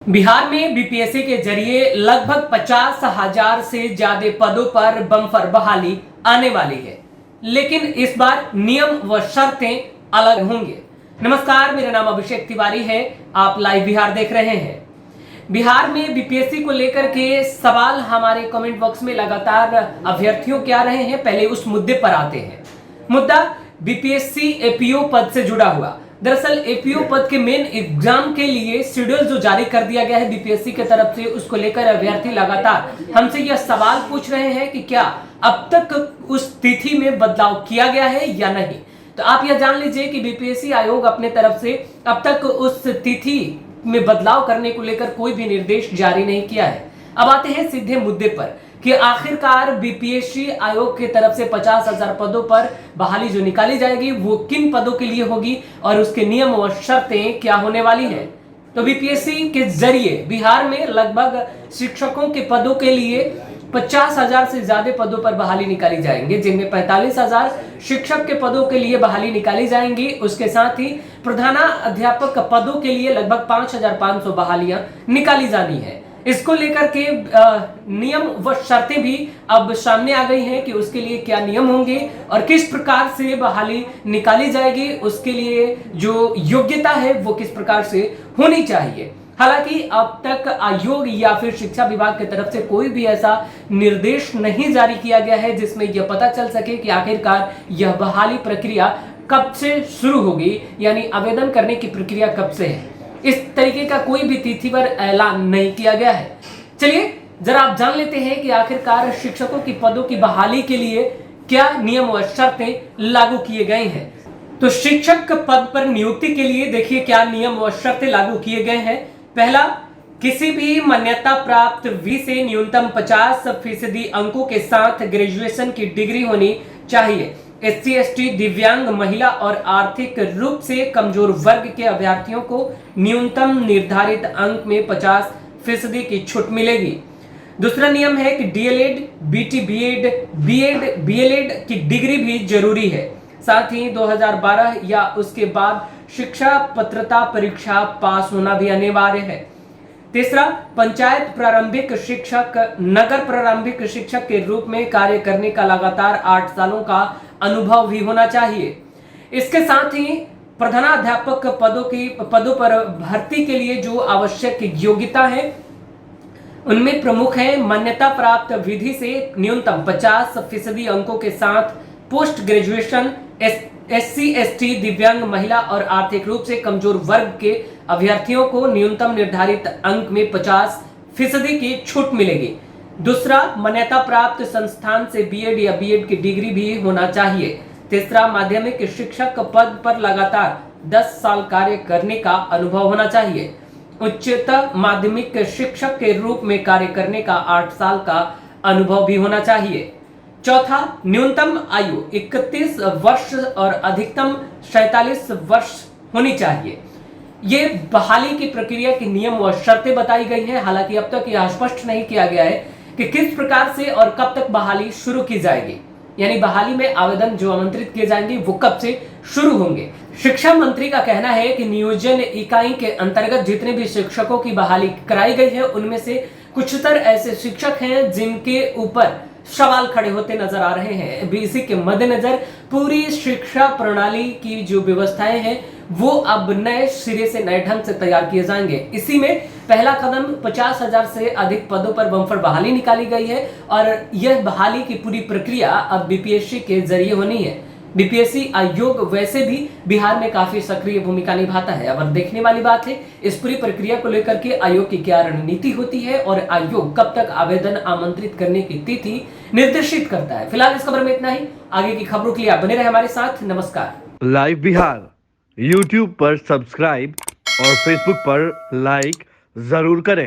बिहार में बीपीएससी के जरिए लगभग 50,000 से ज्यादा पदों पर बम्पर बहाली आने वाली है, लेकिन इस बार नियम व शर्तें अलग होंगे। नमस्कार, मेरा नाम अभिषेक तिवारी है। आप लाइव बिहार देख रहे हैं। बिहार में बीपीएससी को लेकर के सवाल हमारे कमेंट बॉक्स में लगातार अभ्यर्थियों के आ रहे हैं। पहले उस मुद्दे पर आते हैं। मुद्दा बीपीएससी एपीओ पद से जुड़ा हुआ। दरअसल एपीओ पद के मेन एग्जाम के लिए शेड्यूल जो जारी कर दिया गया है बीपीएससी की तरफ से, उसको लेकर अभ्यर्थी लगातार हमसे यह सवाल पूछ रहे हैं कि क्या अब तक उस तिथि में बदलाव किया गया है या नहीं। तो आप यह जान लीजिए कि बीपीएससी आयोग अपने तरफ से अब तक उस तिथि में बदलाव करने को लेकर कोई भी निर्देश जारी नहीं किया है। अब आते हैं सीधे मुद्दे पर कि आखिरकार बीपीएससी आयोग की तरफ से 50,000 पदों पर बहाली जो निकाली जाएगी वो किन पदों के लिए होगी और उसके नियम और शर्तें क्या होने वाली है। तो बीपीएससी के जरिए बिहार में लगभग शिक्षकों के पदों के लिए 50,000 से ज्यादा पदों पर बहाली निकाली जाएंगे, जिनमें 45,000 शिक्षक के पदों के लिए बहाली निकाली जाएंगी। उसके साथ ही प्रधानाध्यापक पदों के लिए लगभग 5,500 बहालियां निकाली जानी है। इसको लेकर के नियम व शर्तें भी अब सामने आ गई हैं कि उसके लिए क्या नियम होंगे और किस प्रकार से बहाली निकाली जाएगी। उसके लिए जो योग्यता है वो किस प्रकार से होनी चाहिए। हालांकि अब तक आयोग या फिर शिक्षा विभाग की तरफ से कोई भी ऐसा निर्देश नहीं जारी किया गया है जिसमें यह पता चल सके कि आखिरकार यह बहाली प्रक्रिया कब से शुरू होगी, यानी आवेदन करने की प्रक्रिया कब से है। इस तरीके का कोई भी तिथि पर ऐलान नहीं किया गया है। चलिए जरा आप जान लेते हैं कि आखिरकार शिक्षकों की पदों की बहाली के लिए क्या नियम और शर्तें लागू किए गए हैं। तो शिक्षक पद पर नियुक्ति के लिए देखिए क्या नियम और शर्तें लागू किए गए हैं। पहला, किसी भी मान्यता प्राप्त विषय से न्यूनतम 50% अंकों के साथ ग्रेजुएशन की डिग्री होनी चाहिए। एससी एसटी, दिव्यांग, महिला और आर्थिक रूप से कमजोर वर्ग के अभ्यर्थियों को न्यूनतम निर्धारित अंक में 50% की छूट मिलेगी। दूसरा नियम है कि डीएलएड, बीटी, बीएलएड की डिग्री भी जरूरी है। साथ ही 2012 या उसके बाद शिक्षा पात्रता परीक्षा पास होना भी अनिवार्य है। तीसरा, पंचायत प्रारंभिक शिक्षक, नगर प्रारंभिक शिक्षक के रूप में कार्य करने का लगातार 8 सालों का अनुभव भी होना चाहिए। इसके साथ ही प्रधानाध्यापक पदों पर भर्ती के लिए जो आवश्यक योग्यता है उनमें प्रमुख है मान्यता प्राप्त विधि से न्यूनतम 50% अंकों के साथ पोस्ट ग्रेजुएशन, एससी एसटी, दिव्यांग, महिला और आर्थिक रूप से कमजोर वर्ग के अभ्यर्थियों को न्यूनतम निर्धारित अंक में 50% की छूट मिलेगी। दूसरा, मान्यता प्राप्त संस्थान से बीएड या बीएड की डिग्री भी होना चाहिए। तीसरा, माध्यमिक शिक्षक पद पर लगातार 10 साल कार्य करने का अनुभव होना चाहिए। उच्चतर माध्यमिक शिक्षक के रूप में कार्य करने का 8 साल का अनुभव भी होना चाहिए। चौथा, न्यूनतम आयु 31 वर्ष और अधिकतम 47 वर्ष होनी चाहिए। ये बहाली की प्रक्रिया के नियम और शर्तें बताई गई हैं। हालांकि अब तक यह स्पष्ट नहीं किया गया है कि किस प्रकार से और कब तक बहाली शुरू की जाएगी, यानी बहाली में आवेदन जो आमंत्रित किए जाएंगे वो कब से शुरू होंगे। शिक्षा मंत्री का कहना है कि नियोजन इकाई के अंतर्गत जितने भी शिक्षकों की बहाली कराई गई है उनमें से कुछतर ऐसे शिक्षक हैं जिनके ऊपर सवाल खड़े होते नजर आ रहे हैं। इसी के मद्देनजर पूरी शिक्षा प्रणाली की जो व्यवस्थाएं हैं वो अब नए सिरे से नए ढंग से तैयार किए जाएंगे। इसी में पहला कदम 50,000 से अधिक पदों पर बम्पर बहाली निकाली गई है और यह बहाली की पूरी प्रक्रिया अब बीपीएससी के जरिए होनी है। बीपीएससी आयोग वैसे भी बिहार में काफी सक्रिय भूमिका निभाता है। अब देखने वाली बात है इस पूरी प्रक्रिया को लेकर के आयोग की क्या रणनीति होती है और आयोग कब तक आवेदन आमंत्रित करने की तिथि निर्देशित करता है। फिलहाल इस खबर में इतना ही। आगे की खबरों के लिए आप बने रहे हमारे साथ। नमस्कार। लाइव बिहार यूट्यूब पर सब्सक्राइब और फेसबुक पर लाइक जरूर करें।